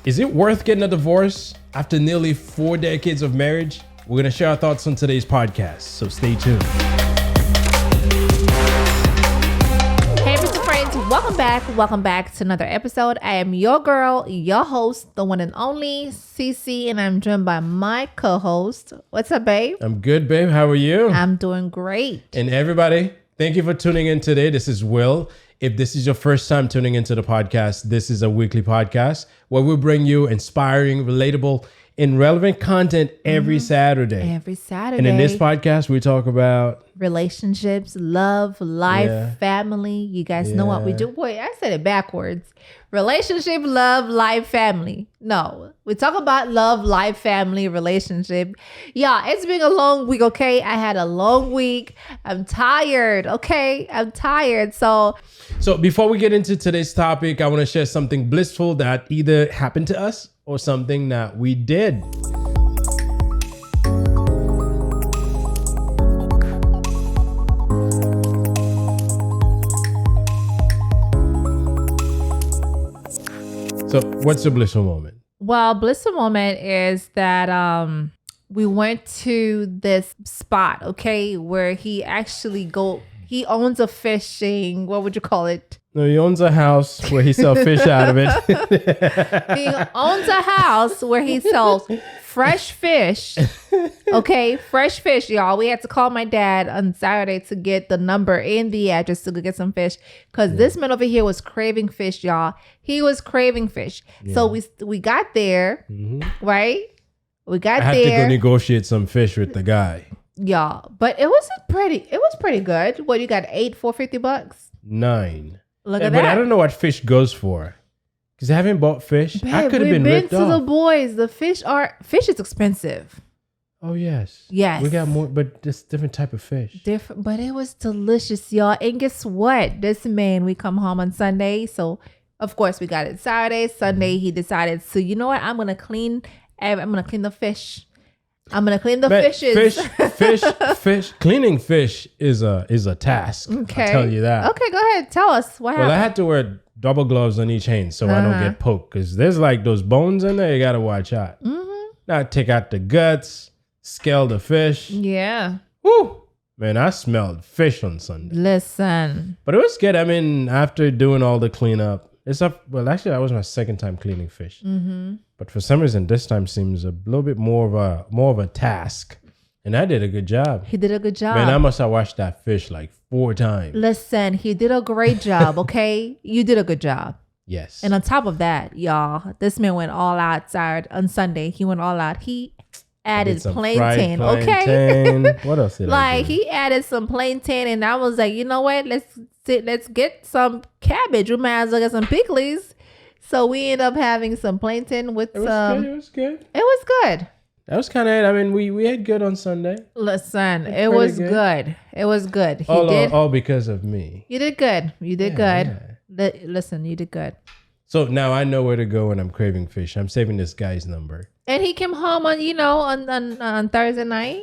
Is it worth getting a divorce after nearly 4 decades of marriage? We're going to share our thoughts on today's podcast, so stay tuned. Hey, Mr. Friends, welcome back to another episode. I am your girl, your host, the one and only Cece, and I'm joined by my co-host. What's up, babe? I'm good, babe. How are you? I'm doing great. And everybody, thank you for tuning in today. This is Will. If this is your first time tuning into the podcast, this is a weekly podcast where we bring you inspiring, relatable, and relevant content every Saturday. Every Saturday. And in this podcast, we talk about relationships, love, life, family. You guys know what we do. Boy, I said it backwards. Relationship, love, life, family. No, we talk about love, life, family, relationship. Yeah, it's been a long week, okay? I had a long week. I'm tired, okay? I'm tired. So before we get into today's topic, I want to share something blissful that either happened to us or something that we did. So what's the blissful moment? Well, blissful moment is that we went to this spot, okay, where he owns a fishing, what would you call it? No, he owns a house where he sells fish out of it. He owns a house where he sells fresh fish. Okay, fresh fish, y'all. We had to call my dad on Saturday to get the number and the address to go get some fish because this man over here was craving fish, y'all. He was craving fish. Yeah. So we got there, right? I had to go negotiate some fish with the guy. Y'all, but it was pretty good. What, you got $8 $9? Look at that. But I don't know what fish goes for. Because I haven't bought fish. Babe, I could have been ripped off. We've been to the boys. The fish is expensive. Oh, yes. Yes. We got more, but just different type of fish. Different, but it was delicious, y'all. And guess what? This man, we come home on Sunday. So, of course, we got it Saturday. Sunday, he decided, so you know what? I'm going to clean the fish. I'm going to clean the fishes. Fish. Cleaning fish is a task. Okay. I'll tell you that. Okay, go ahead. Tell us what happened. Well, I had to wear double gloves on each hand so I don't get poked. Because there's like those bones in there. You got to watch out. Now take out the guts, scale the fish. Yeah. Woo. Man, I smelled fish on Sunday. Listen. But it was good. I mean, after doing all the cleanup, actually, that was my second time cleaning fish. But for some reason, this time seems a little bit more of a task. And I did a good job. He did a good job. Man, I must have washed that fish like 4 times. Listen, he did a great job, okay? You did a good job. Yes. And on top of that, y'all, this man went all out on Sunday. He went all out. He added plantain, okay? What else did I do? He added some plantain, and I was like, you know what? Let's get some cabbage. We might as well get some pickles. So we ended up having some plantain with some. It was good. It was good. That was kind of it. I mean, we had good on Sunday. Listen, it was good. It was good. All because of me. You did good. You did good. Yeah. Listen, you did good. So now I know where to go when I'm craving fish. I'm saving this guy's number. And he came home on Thursday night.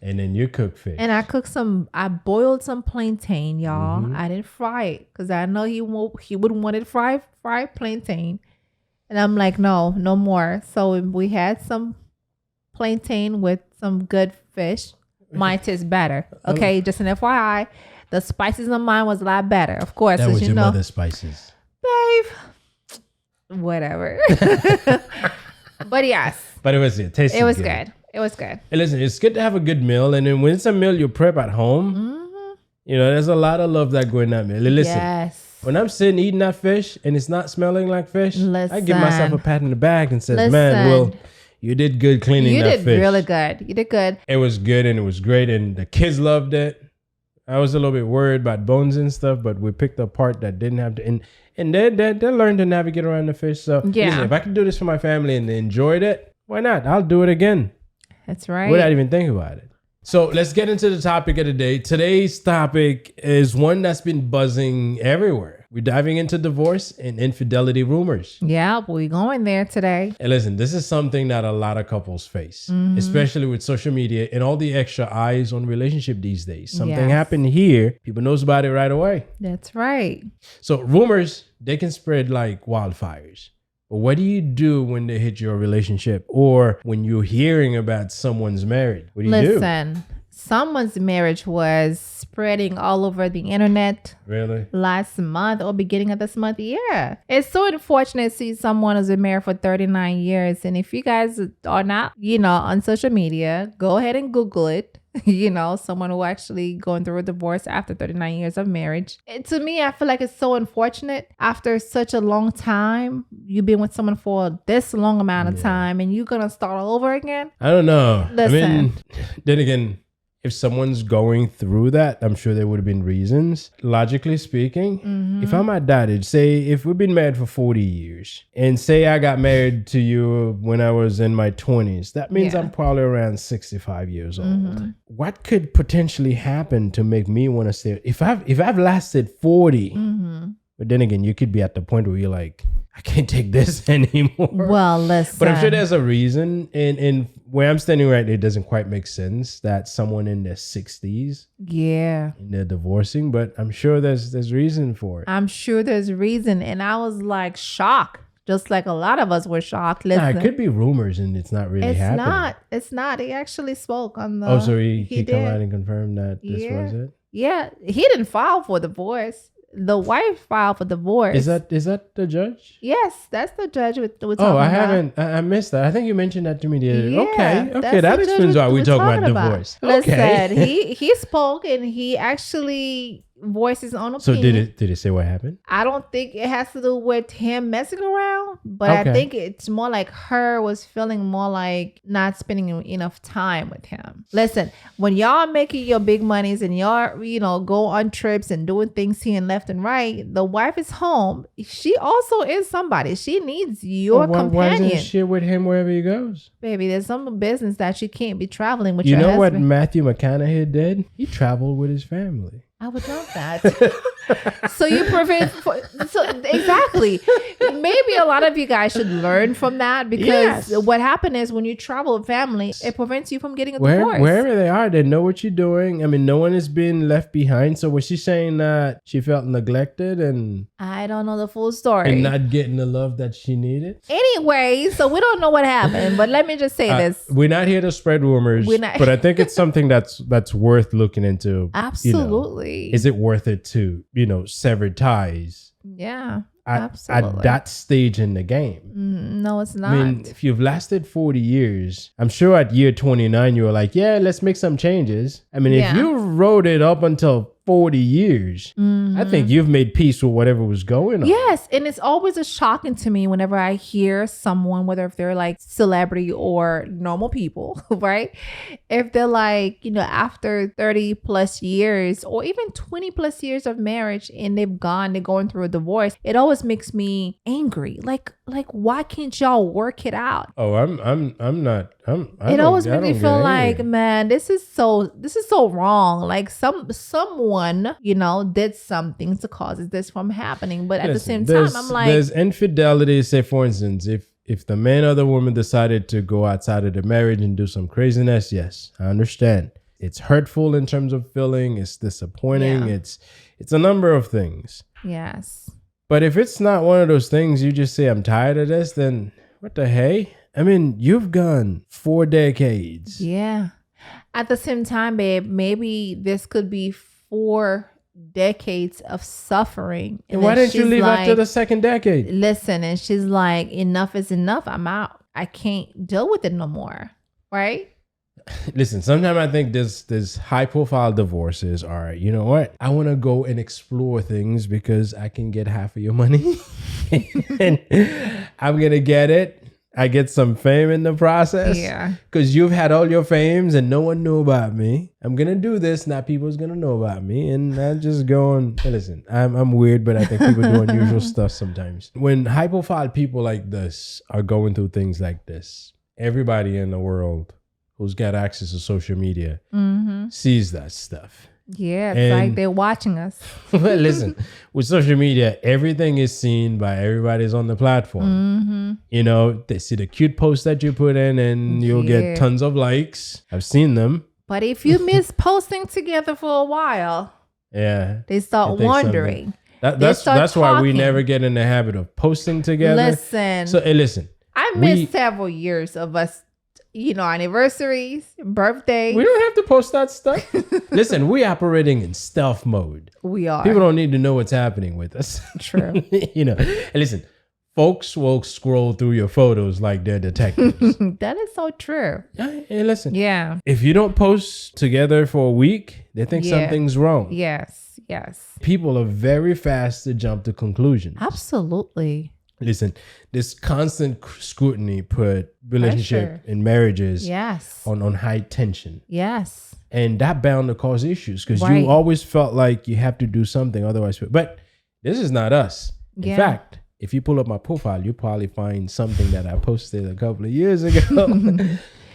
And then you cook fish. And I boiled some plantain, y'all. I didn't fry it because I know he wouldn't want it fried plantain. And I'm like, no more. So we had some plantain with some good fish. Mine tastes better. Okay, just an FYI. The spices on mine was a lot better. Of course, that was your mother's spices. Babe. Whatever. But yes. But it tasted good. It was good. It was good. And listen, it's good to have a good meal. And then when it's a meal you prep at home, there's a lot of love that go in that meal. Listen, when I'm sitting eating that fish and it's not smelling like fish, I give myself a pat in the back and says, man, Will, you did good cleaning that fish. You did really good. You did good. It was good and it was great. And the kids loved it. I was a little bit worried about bones and stuff, but we picked a part that didn't have to. And they learned to navigate around the fish. So listen, if I can do this for my family and they enjoyed it, why not? I'll do it again. That's right. Without even thinking about it. So let's get into the topic of the day. Today's topic is one that's been buzzing everywhere. We're diving into divorce and infidelity rumors. Yeah, we're going there today. And listen, this is something that a lot of couples face, especially with social media and all the extra eyes on relationship these days. Something happened here, people knows about it right away. That's right. So rumors, they can spread like wildfires. But what do you do when they hit your relationship or when you're hearing about someone's marriage? What do you do? Listen, someone's marriage was spreading all over the internet. Really? Last month or beginning of this month. Yeah. It's so unfortunate to see someone who's been married for 39 years. And if you guys are not, on social media, go ahead and Google it. Someone who actually going through a divorce after 39 years of marriage. To me, I feel like it's so unfortunate after such a long time. You've been with someone for this long amount of time and you're going to start all over again. I don't know. Listen. Then again, if someone's going through that, I'm sure there would have been reasons. Logically speaking, if I'm at that age, say if we've been married for 40 years and say I got married to you when I was in my 20s, that means I'm probably around 65 years old. What could potentially happen to make me want to stay? If I've lasted 40, but then again, you could be at the point where you're like, I can't take this anymore. Well, listen. But I'm sure there's a reason. And where I'm standing right now, it doesn't quite make sense that someone in their 60s, and they're divorcing. But I'm sure there's reason for it. I'm sure there's reason. And I was like shocked, just like a lot of us were shocked. Listen, it could be rumors and it's not really happening. It's not. He actually spoke on the... Oh, so he come out and confirmed that this was it? Yeah. He didn't file for divorce. The wife filed for divorce. Is that the judge? Yes, that's the judge. I missed that. I think you mentioned that to me the other day. Okay, that explains why we talk about divorce. Listen, he spoke and he actually voiced his own opinion. So did it say what happened? I don't think it has to do with him messing around, but I think it's more like her was feeling more like not spending enough time with him. Listen, when y'all making your big monies and y'all, go on trips and doing things here and left and right, the wife is home. She also is somebody. She needs your companion. Why isn't she with him wherever he goes? Baby, there's some business that you can't be traveling with your husband. You know what Matthew McConaughey did? He traveled with his family. I would love that. So you prevent... exactly. Maybe a lot of you guys should learn from that because what happened is when you travel with family, it prevents you from getting a divorce. Wherever they are, they know what you're doing. I mean, no one is being left behind. So was she saying that she felt neglected and... I don't know the full story. And not getting the love that she needed? Anyway, so we don't know what happened, but let me just say this. We're not here to spread rumors, but I think it's something that's worth looking into. Absolutely. Is it worth it to, sever ties? Yeah, absolutely. At that stage in the game. No, it's not. I mean, if you've lasted 40 years, I'm sure at year 29, you were like, yeah, let's make some changes. I mean, if you rode it up until 40 years, I think you've made peace with whatever was going on. Yes. And it's always shocking to me whenever I hear someone, whether if they're like celebrity or normal people, right? If they're like, after 30 plus years or even 20 plus years of marriage and they're going through a divorce, it always makes me angry. Like why can't y'all work it out? Oh, I'm not. It always makes me feel like, man, this is so wrong. Like someone, did something to cause this from happening. But at the same time, I'm like, there's infidelity. Say, for instance, if the man or the woman decided to go outside of the marriage and do some craziness, yes, I understand. It's hurtful in terms of feeling. It's disappointing. Yeah. It's a number of things. Yes. But if it's not one of those things, you just say, I'm tired of this, then what the hey? I mean, you've gone 4 decades. Yeah. At the same time, babe, maybe this could be 4 decades of suffering. And why didn't you leave after the second decade? Listen, and she's like, enough is enough. I'm out. I can't deal with it no more. Right? Listen, sometimes I think this high profile divorces are, you know what? I want to go and explore things because I can get half of your money. And I'm going to get it. I get some fame in the process. Yeah. Because you've had all your fames and no one knew about me. I'm going to do this. Now people's going to know about me. And I'm just going, listen, I'm weird, but I think people do unusual stuff sometimes. When high profile people like this are going through things like this, everybody in the world who's got access to social media sees that stuff. Yeah, it's like they're watching us. Well, listen, with social media, everything is seen by everybody's on the platform. They see the cute posts that you put in and you'll get tons of likes. I've seen them. But if you miss posting together for a while, they start wondering. That's why we never get in the habit of posting together. Listen. So listen. I missed several years of us, anniversaries, birthdays. We don't have to post that stuff. Listen, we're operating in stealth mode. We are. People don't need to know what's happening with us. True. And listen, folks will scroll through your photos like they're detectives. That is so true. Hey, listen. Yeah. If you don't post together for a week, they think something's wrong. Yes. People are very fast to jump to conclusions. Absolutely. Listen, this constant scrutiny put relationship and marriages on high tension. Yes. And that bound to cause issues because you always felt like you have to do something otherwise. But this is not us. In fact, if you pull up my profile, you'll probably find something that I posted a couple of years ago.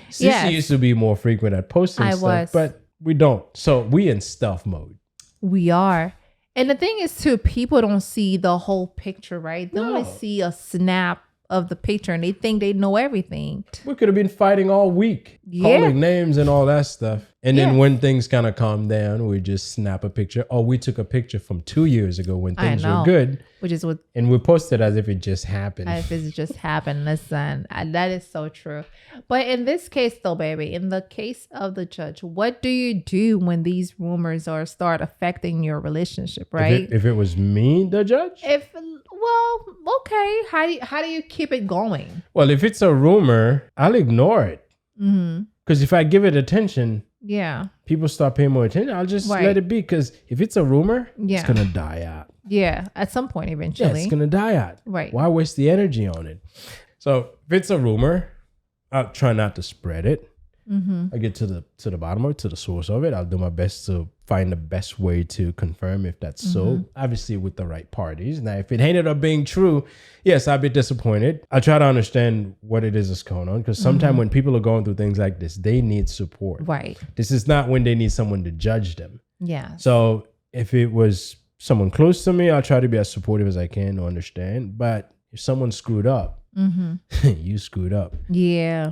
Sissy used to be more frequent at posting stuff, but we don't. So we in stealth mode. We are. And the thing is, too, people don't see the whole picture, right? They only see a snap of the picture and they think they know everything. We could have been fighting all week, calling names and all that stuff. And then when things kind of calm down, we just snap a picture. Oh, we took a picture from 2 years ago when things were good. Which is what. And we posted as if it just happened. As if it just happened. Listen, that is so true. But in this case, though, baby, in the case of the judge, what do you do when these rumors start affecting your relationship, right? If it was me, the judge? Well, okay. How do you keep it going? Well, if it's a rumor, I'll ignore it. Because if I give it attention, people start paying more attention. I'll just let it be. Because if it's a rumor, it's going to die out. Yeah, at some point eventually. Yeah, it's going to die out. Right. Why waste the energy on it? So if it's a rumor, I'll try not to spread it. I get to the bottom of it, to the source of it. I'll do my best to find the best way to confirm if that's so. Obviously with the right parties. Now, if it ended up being true, yes, I'd be disappointed. I try to understand what it is that's going on because sometimes when people are going through things like this, they need support. Right. This is not when they need someone to judge them. Yeah. So if it was someone close to me, I'll try to be as supportive as I can to understand. But if someone screwed up, you screwed up. Yeah.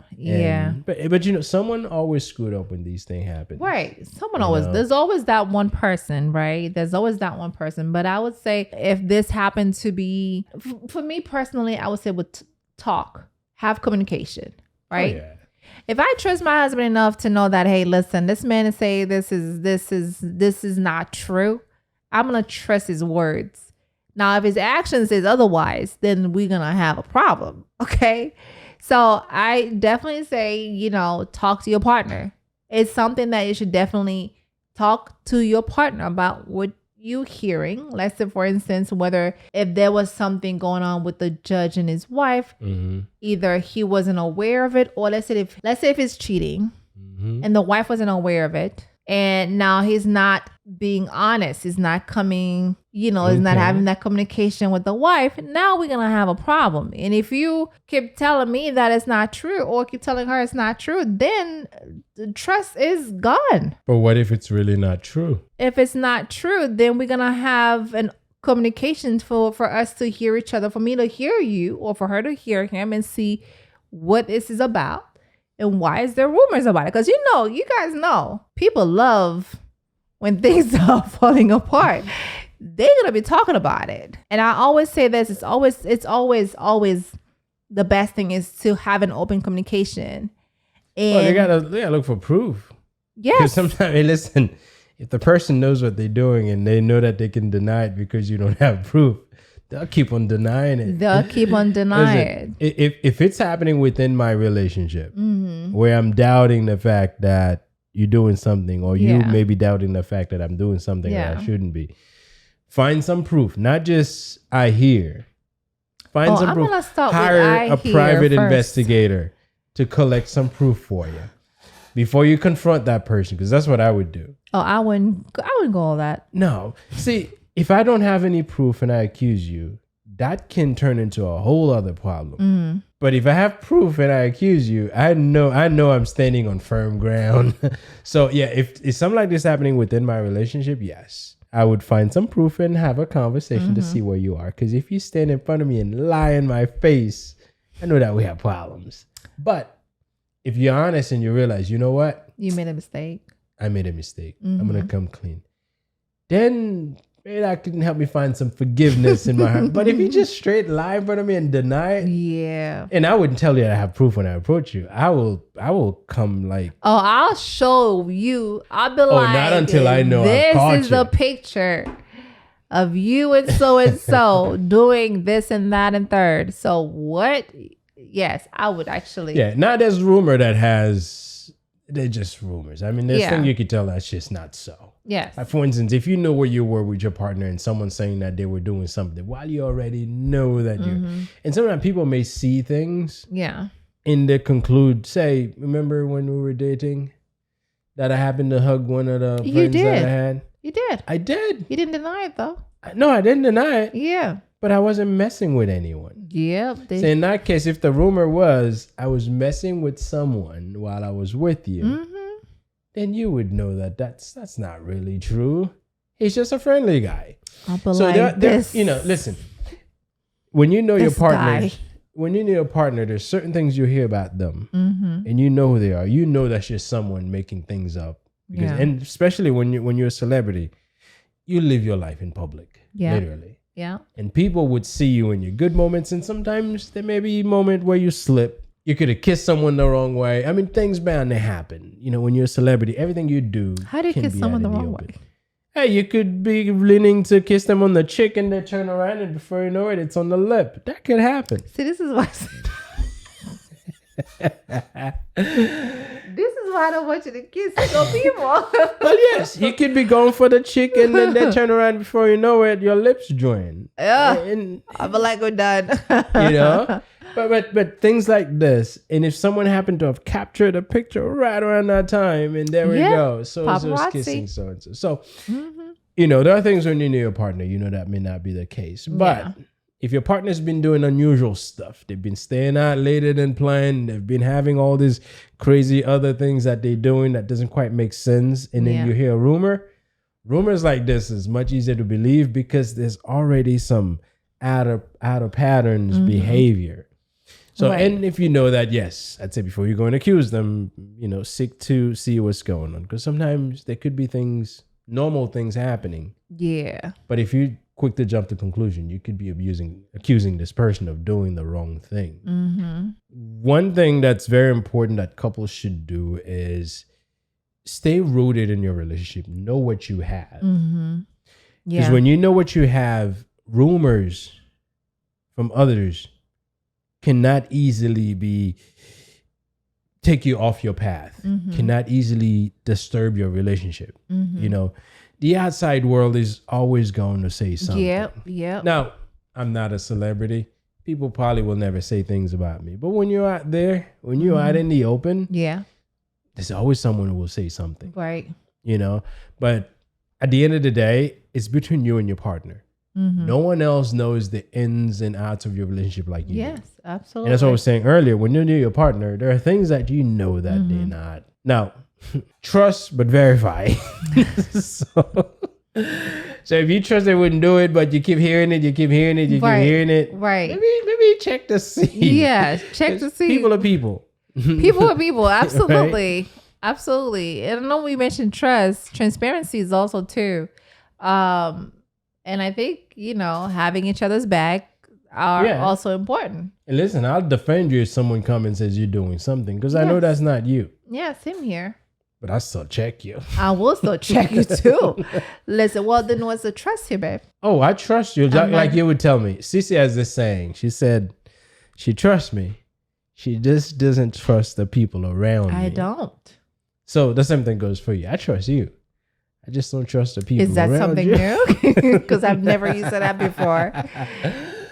But someone always screwed up when these things happen. Right. There's always that one person, right? There's always that one person. But I would say if this happened to be, for me personally, I would say have communication, right? Oh, yeah. If I trust my husband enough to know that, hey, listen, this man is saying this is not true, I'm going to trust his words. Now, if his actions is otherwise, then we're going to have a problem. Okay. So I definitely say, talk to your partner. It's something that you should definitely talk to your partner about what you're hearing. Let's say, for instance, if there was something going on with the judge and his wife, either he wasn't aware of it, or let's say if it's cheating and the wife wasn't aware of it. And now he's not being honest. He's not coming, he's not having that communication with the wife. Now we're going to have a problem. And if you keep telling me that it's not true or keep telling her it's not true, then the trust is gone. But what if it's really not true? If it's not true, then we're going to have an communication for us to hear each other, for me to hear you or for her to hear him and see what this is about. And why is there rumors about it? Because you guys know, people love when things are falling apart. They're gonna be talking about it. And I always say this: it's always the best thing is to have an open communication. And they gotta look for proof. Yes. Because sometimes, listen, if the person knows what they're doing and they know that they can deny it because you don't have proof, they'll keep on denying it. Listen, if it's happening within my relationship where I'm doubting the fact that you're doing something or you may be doubting the fact that I'm doing something that I shouldn't be, find some proof. Not just I hear. Find some proof. Hire a private investigator to collect some proof for you before you confront that person, because that's what I would do. Oh, I wouldn't go all that. No. See, if I don't have any proof and I accuse you, that can turn into a whole other problem. But if I have proof and I accuse you, I know I'm standing on firm ground. So yeah, if something like this happening within my relationship, yes, I would find some proof and have a conversation to see where you are. Because if you stand in front of me and lie in my face, I know that we have problems. But if you're honest and you realize, you know what? You made a mistake. I made a mistake. I'm going to come clean. Then maybe that can help me find some forgiveness in my heart. But if you just straight lie in front of me and deny it, yeah. And I wouldn't tell you I have proof when I approach you. I will come like, oh, I'll show you. I'll be like, not until I know this I've caught is the picture of you and so doing this and that and third. So what? Yes, I would actually. Yeah, now there's rumor they're just rumors. I mean, there's things you could tell that's just not so. Yes. Like for instance, if you know where you were with your partner and someone's saying that they were doing something while you already know that you're, and sometimes people may see things. Yeah. And they conclude, say, remember when we were dating that I happened to hug one of the friends that I had? You did. I did. You didn't deny it though. No, I didn't deny it. Yeah. But I wasn't messing with anyone. Yep. So in that case, if the rumor was I was messing with someone while I was with you, then you would know that that's not really true. He's just a friendly guy. So this, listen. When you know your partner, there's certain things you hear about them, and you know who they are. You know that's just someone making things up. And especially when you're a celebrity, you live your life in public, literally. Yeah. And people would see you in your good moments, and sometimes there may be a moment where you slip. You could have kissed someone the wrong way. I mean, things bound to happen. When you're a celebrity, everything you do. How do you kiss someone the wrong way? Hey, you could be leaning to kiss them on the cheek and they turn around and before you know it, it's on the lip. That could happen. See, this is why I don't want you to kiss no people. Well, yes, you could be going for the cheek and then they turn around before you know it, your lips join. Yeah, I'll be like, we're done. But things like this, and if someone happened to have captured a picture right around that time, and there we go. So it's just kissing so and so. So, there are things when you know your partner, that may not be the case. But if your partner's been doing unusual stuff, they've been staying out later than planned, they've been having all these crazy other things that they're doing that doesn't quite make sense, and then you hear a rumors like this is much easier to believe because there's already some out of patterns behavior. So, and if you know that, yes, I'd say before you go and accuse them, seek to see what's going on. Because sometimes there could be normal things happening. Yeah. But if you're quick to jump to conclusion, you could be accusing this person of doing the wrong thing. One thing that's very important that couples should do is stay rooted in your relationship. Know what you have. Because when you know what you have, rumors from others cannot easily take you off your path, cannot easily disturb your relationship. The outside world is always going to say something. Yep. Now, I'm not a celebrity. People probably will never say things about me. But when you're out there, when you're out in the open, there's always someone who will say something. Right. But at the end of the day, it's between you and your partner. No one else knows the ins and outs of your relationship like you do. Yes, absolutely. And that's what I was saying earlier. When you're near your partner, there are things that you know that they're not. Now, trust but verify. So if you trust they wouldn't do it, but you keep hearing it, keep hearing it. Right. Maybe check to see. Yeah, check to see. People are people. People are people. Absolutely. Right? Absolutely. And I know we mentioned trust. Transparency is also too. And I think, having each other's back are also important. And listen, I'll defend you if someone comes and says you're doing something because I know that's not you. Yeah, same here. But I still check you. I will still check you too. Listen, well, then what's the trust here, babe? Oh, I trust you. Like you would tell me. Cece has this saying. She said, she trusts me. She just doesn't trust the people around me. I don't. So the same thing goes for you. I trust you. I just don't trust the people around you. Is that something new? Because I've never used that before.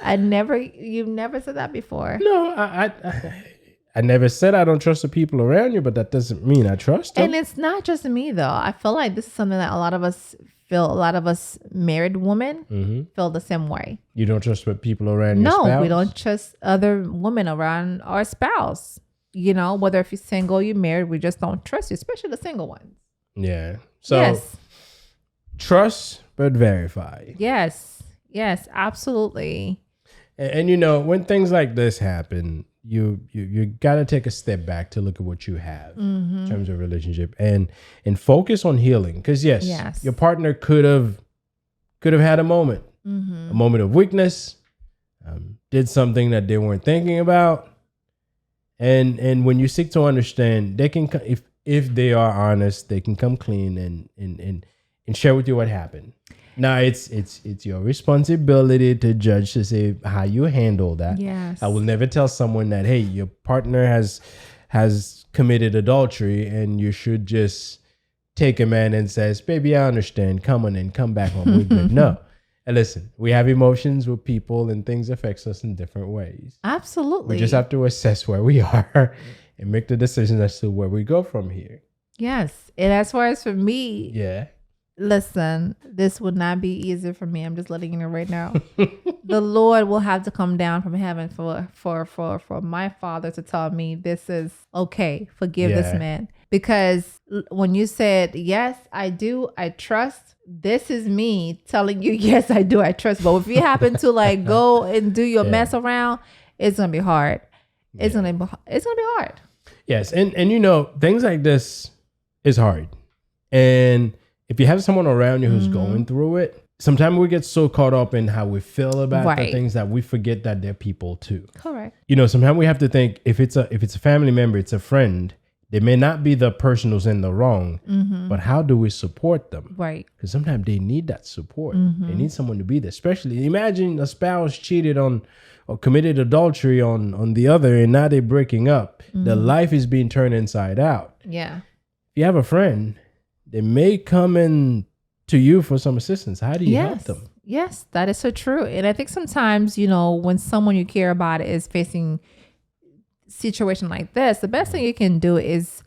You've never said that before. No, I never said I don't trust the people around you, but that doesn't mean I trust them. And it's not just me though. I feel like this is something that a lot of us married women feel the same way. You don't trust what people around your spouse? No, we don't trust other women around our spouse. Whether if you're single, you're married, we just don't trust you, especially the single ones. Yeah. So trust but verify. Yes, absolutely. And when things like this happen, you got to take a step back to look at what you have in terms of relationship and focus on healing. Because yes, your partner could have could have had a moment of weakness, did something that they weren't thinking about. And when you seek to understand, they can, if they are honest, they can come clean and share with you what happened. Now it's your responsibility to judge, to say how you handle that. Yes. I will never tell someone that, hey, your partner has committed adultery and you should just take a man and says, baby, I understand. Come on and come back home. We're good. No. And listen, we have emotions with people and things affects us in different ways. Absolutely. We just have to assess where we are and make the decision as to where we go from here. Yes. And as far as for me, yeah. Listen, this would not be easy for me. I'm just letting you know right now. The Lord will have to come down from heaven for my father to tell me this is okay. Forgive this man. Because when you said, yes, I do, I trust, this is me telling you, yes, I do, I trust. But if you happen to like go and do your mess around, it's going to be hard. It's going to be hard. Yes. And you know, things like this is hard. And if you have someone around you who's going through it, sometimes we get so caught up in how we feel about the things that we forget that they're people too. Correct. You know, sometimes we have to think if it's a family member, it's a friend, they may not be the person who's in the wrong, but how do we support them? Right. Because sometimes they need that support. They need someone to be there. Especially imagine a spouse cheated on or committed adultery on the other and now they're breaking up. The life is being turned inside out. Yeah. If you have a friend, they may come in to you for some assistance. How do you help them? Yes, that is so true. And I think sometimes, you know, when someone you care about is facing a situation like this, the best thing you can do is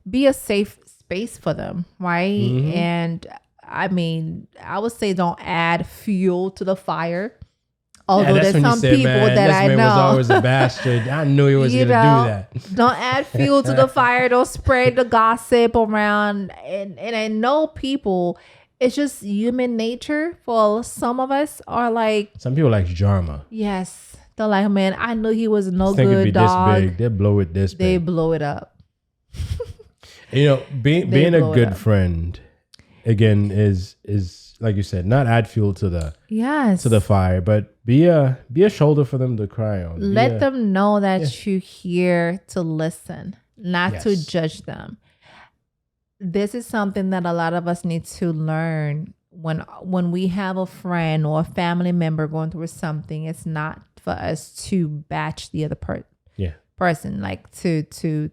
be a safe space for them, right? And I mean, I would say don't add fuel to the fire. Although there's some people that I know. Was always a bastard. I knew he was going to do that. Don't add fuel to the fire. Don't spread the gossip around. And I know people, it's just human nature for some of us are like. Some people like drama. Yes. They're like, man, I knew he was no good dog. This big. They blow it this big. They blow it up. You know, being a good friend, again, is like you said, not add fuel to the fire, but be a shoulder for them to cry on. Let them know that you're here to listen, not to judge them. This is something that a lot of us need to learn when we have a friend or a family member going through something. It's not for us to batch the other person, like to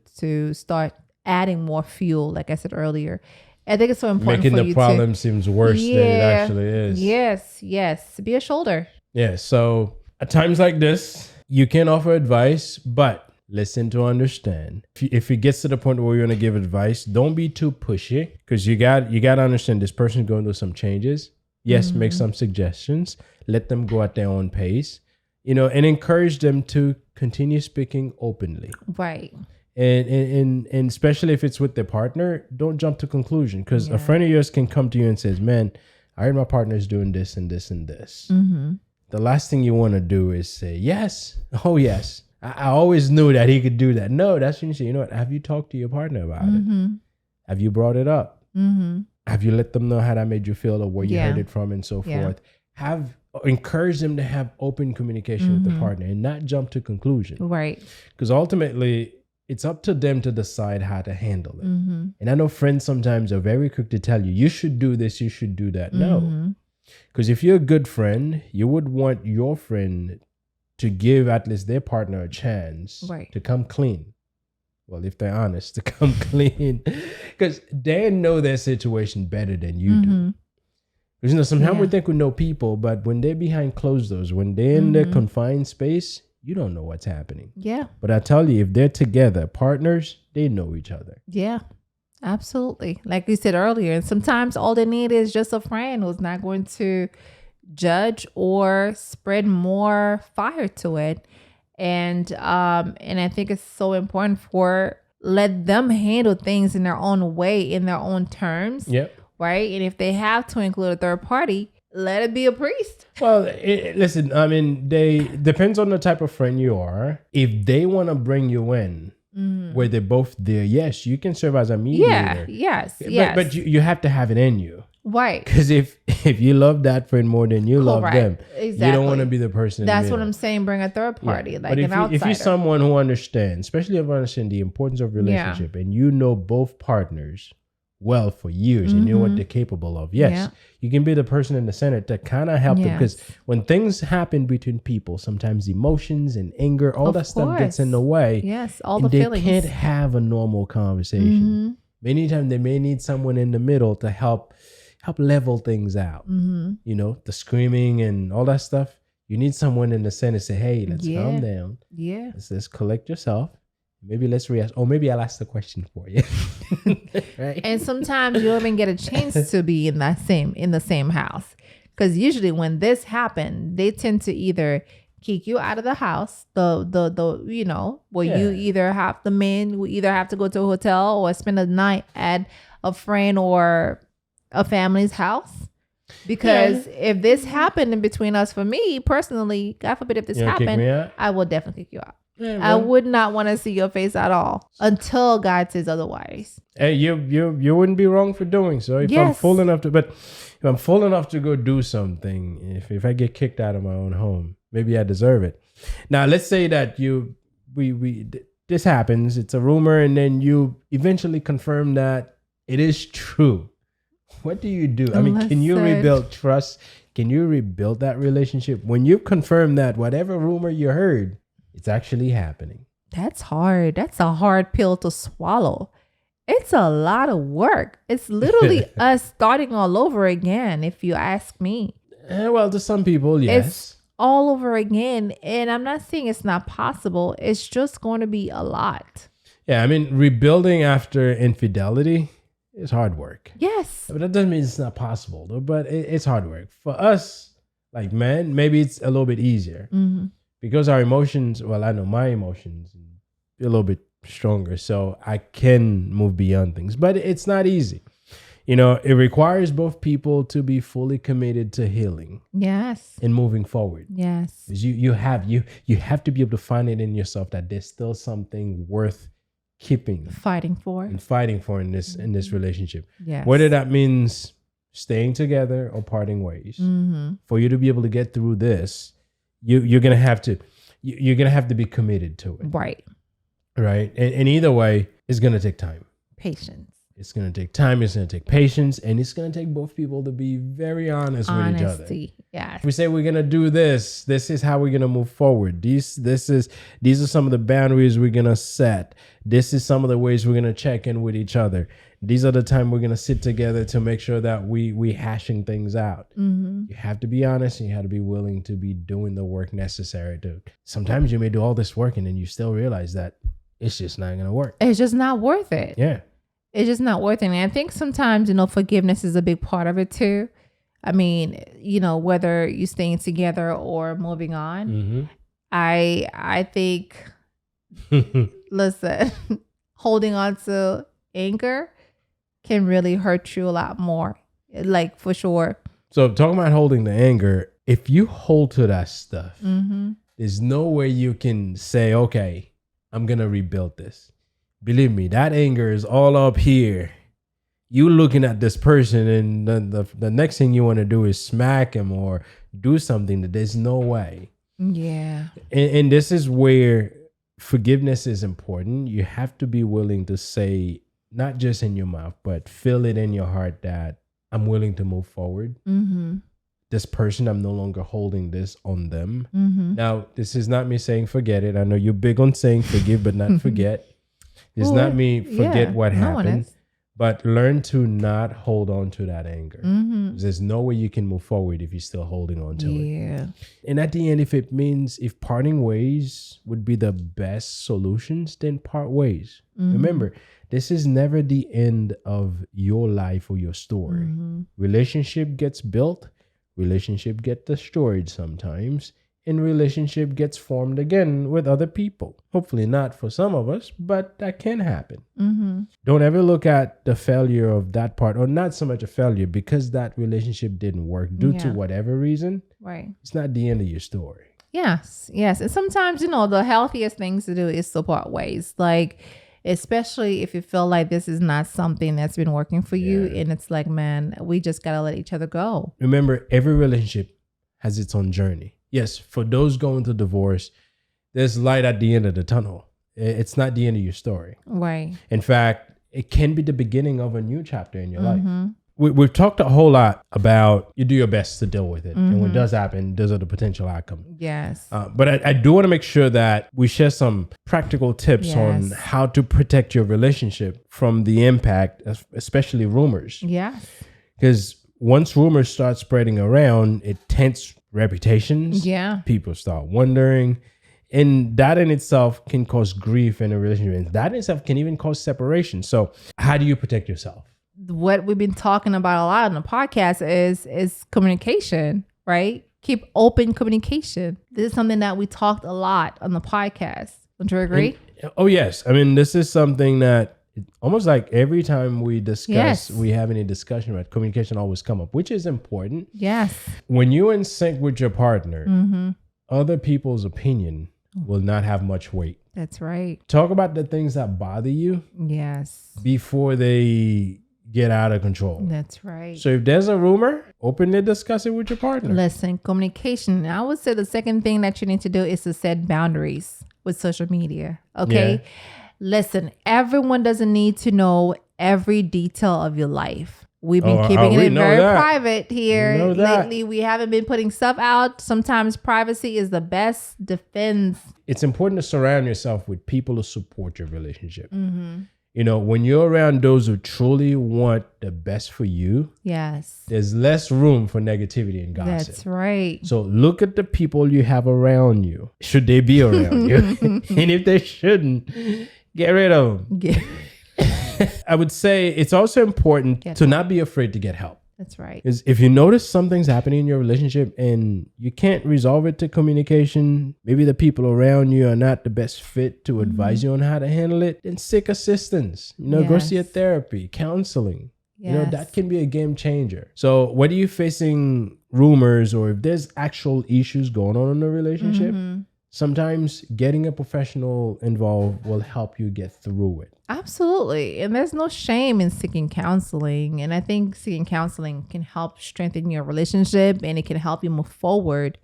start adding more fuel. Like I said earlier. I think it's so important making the problem seems worse than it actually is. Yes. Be a shoulder. Yeah. So at times like this, you can offer advice, but listen to understand. If it gets to the point where you want to give advice, don't be too pushy, because you got to understand this person's going through some changes. Yes, make some suggestions. Let them go at their own pace, you know, and encourage them to continue speaking openly. Right. And especially if it's with their partner, don't jump to conclusion, because a friend of yours can come to you and says, man, I heard my partner's doing this and this and this. The last thing you want to do is say, yes. Oh, yes. I always knew that he could do that. No, that's when you say, you know what? Have you talked to your partner about it? Have you brought it up? Have you let them know how that made you feel or where you heard it from and so forth? Encourage them to have open communication with the partner and not jump to conclusion. Right. Because ultimately, it's up to them to decide how to handle it. And I know friends sometimes are very quick to tell you, you should do this, you should do that. No. Because if you're a good friend, you would want your friend to give at least their partner a chance to come clean. Well, if they're honest, to come clean. Because they know their situation better than you do. Because, you know, sometimes we think we know people, but when they're behind closed doors, when they're in their confined space, you don't know what's happening. Yeah. But I tell you, if they're together, partners, they know each other. Yeah, absolutely. Like you said earlier, and sometimes all they need is just a friend who's not going to judge or spread more fire to it. And I think it's so important let them handle things in their own way, in their own terms. Yep. Right. And if they have to include a third party, let it be a priest. Well, listen, I mean, depends on the type of friend you are. If they want to bring you in where they're both there, yes, you can serve as a mediator. Yes. But you have to have it in you. Right. Because if you love that friend more than you love them, exactly. You don't want to be the person. That's what I'm saying. Bring a third party, like but an outsider. If you're someone who understands, especially if you understand the importance of relationship, and you know both partners well for years, and you know what they're capable of. Yes, you can be the person in the center to kind of help them, because when things happen between people, sometimes emotions and anger, all that stuff gets in the way. Yes, all the feelings. They can't have a normal conversation. Many times they may need someone in the middle to help level things out. You know, the screaming and all that stuff. You need someone in the center to say, hey, let's calm down. Yeah. Let's collect yourself. Maybe let's react. Or maybe I'll ask the question for you. Right? And sometimes you don't even get a chance to be in the same house. Because usually when this happens, they tend to either kick you out of the house, you either have the men will either have to go to a hotel or spend a night at a friend or a family's house. Because if this happened in between us, for me personally, God forbid if this happened, I will definitely kick you out. Yeah, I would not want to see your face at all until God says otherwise. Hey, you wouldn't be wrong for doing so. If I'm fool enough to go do something, if I get kicked out of my own home, maybe I deserve it. Now let's say that this happens, it's a rumor, and then you eventually confirm that it is true. What do you do? I mean, can you rebuild trust? Can you rebuild that relationship when you confirm that whatever rumor you heard, it's actually happening? That's hard. That's a hard pill to swallow. It's a lot of work. It's literally us starting all over again, if you ask me. Well, to some people, yes. It's all over again. And I'm not saying it's not possible. It's just going to be a lot. Yeah, I mean, rebuilding after infidelity is hard work. Yes. But that doesn't mean it's not possible, though. But it's hard work. For us, like men, maybe it's a little bit easier. Because our emotions, well, I know my emotions are a little bit stronger, so I can move beyond things. But it's not easy. You know, it requires both people to be fully committed to healing. Yes. And moving forward. Yes. Because you have to be able to find it in yourself that there's still something worth fighting for in this relationship. Yes. Whether that means staying together or parting ways. For you to be able to get through this, you're gonna have to be committed to it. Right. And either way, it's gonna take time. Patience. It's gonna take time. It's gonna take patience, and it's gonna take both people to be very honest with each other. Yes. If we say we're gonna do this, this is how we're gonna move forward. These are some of the boundaries we're gonna set. This is some of the ways we're gonna check in with each other. These are the time we're gonna sit together to make sure that we hashing things out. You have to be honest, and you have to be willing to be doing the work necessary to. Sometimes you may do all this work, and then you still realize that it's just not gonna work. It's just not worth it. Yeah. It's just not worth it. And I think sometimes, forgiveness is a big part of it too. I mean, whether you're staying together or moving on, I think, listen, holding on to anger can really hurt you a lot more, like for sure. So talking about holding the anger, if you hold to that stuff, there's no way you can say, okay, I'm going to rebuild this. Believe me, that anger is all up here. You looking at this person, and the next thing you want to do is smack him or do something that there's no way. Yeah. And this is where forgiveness is important. You have to be willing to say, not just in your mouth, but feel it in your heart that I'm willing to move forward. This person, I'm no longer holding this on them. Now, this is not me saying forget it. I know you're big on saying forgive, but not forget. It's not me forget what happened, but learn to not hold on to that anger. There's no way you can move forward if you're still holding on to it. And at the end, if parting ways would be the best solutions, then part ways. Remember, this is never the end of your life or your story. Relationship gets built, relationship get destroyed sometimes, and relationship gets formed again with other people. Hopefully not for some of us, but that can happen. Don't ever look at the failure of that part, or not so much a failure, because that relationship didn't work due to whatever reason. Right. It's not the end of your story. Yes. And sometimes, the healthiest things to do is to part ways. Like, especially if you feel like this is not something that's been working for you. And it's like, man, we just got to let each other go. Remember, every relationship has its own journey. Yes, for those going through divorce, there's light at the end of the tunnel. It's not the end of your story. Right. In fact, it can be the beginning of a new chapter in your life. We've talked a whole lot about you do your best to deal with it. And when it does happen, those are the potential outcomes. Yes. But I do want to make sure that we share some practical tips on how to protect your relationship from the impact, especially rumors. Yes. Because once rumors start spreading around, it taints reputations. Yeah. People start wondering. And that in itself can cause grief in a relationship. And that in itself can even cause separation. So how do you protect yourself? What we've been talking about a lot on the podcast is communication, right? Keep open communication. This is something that we talked a lot on the podcast. Don't you agree? Yes. I mean, this is something that almost like every time we discuss, we have any discussion about communication always come up, which is important. Yes. When you're in sync with your partner, other people's opinion will not have much weight. That's right. Talk about the things that bother you. Yes. Before they get out of control. That's right. So if there's a rumor, openly discuss it with your partner. Listen, communication. I would say the second thing that you need to do is to set boundaries with social media. Okay. Yeah. Listen, everyone doesn't need to know every detail of your life. We've been keeping it very private here lately. We haven't been putting stuff out. Sometimes privacy is the best defense. It's important to surround yourself with people who support your relationship. You know, when you're around those who truly want the best for you, there's less room for negativity and gossip. That's right. So look at the people you have around you. Should they be around you? And if they shouldn't, get rid of them. I would say it's also important to not be afraid to get help. That's right. Because if you notice something's happening in your relationship and you can't resolve it to communication, maybe the people around you are not the best fit to advise you on how to handle it, then seek assistance. You know, go see a therapy, counseling. You know, that can be a game changer. So whether you're facing rumors or if there's actual issues going on in the relationship, sometimes getting a professional involved will help you get through it. Absolutely. And there's no shame in seeking counseling. And I think seeking counseling can help strengthen your relationship and it can help you move forward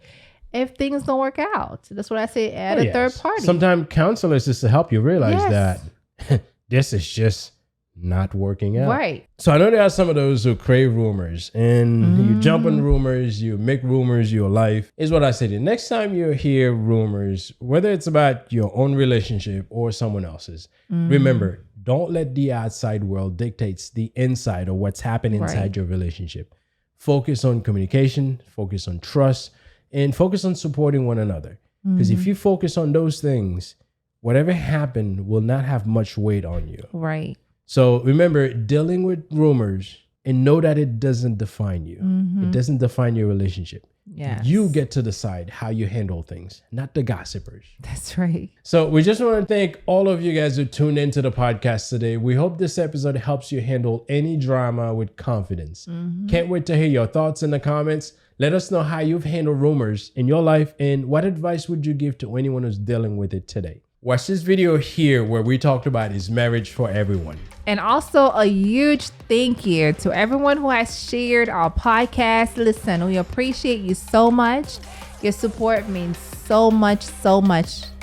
if things don't work out. That's what I say, add a third party. Sometimes counselors is to help you realize that this is just not working out. Right. So I know there are some of those who crave rumors and you jump on rumors, you make rumors your life. Is what I say. The next time you hear rumors, whether it's about your own relationship or someone else's, remember, don't let the outside world dictate the inside or what's happening inside your relationship. Focus on communication, focus on trust, and focus on supporting one another. Because if you focus on those things, whatever happened will not have much weight on you. Right. So remember, dealing with rumors and know that it doesn't define you. It doesn't define your relationship. Yes. You get to decide how you handle things, not the gossipers. That's right. So we just want to thank all of you guys who tuned into the podcast today. We hope this episode helps you handle any drama with confidence. Can't wait to hear your thoughts in the comments. Let us know how you've handled rumors in your life and what advice would you give to anyone who's dealing with it today. Watch this video here where we talked about is marriage for everyone. And also a huge thank you to everyone who has shared our podcast. Listen, we appreciate you so much. Your support means so much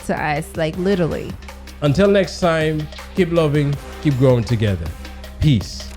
to us, like literally. Until next time, keep loving, keep growing together. Peace.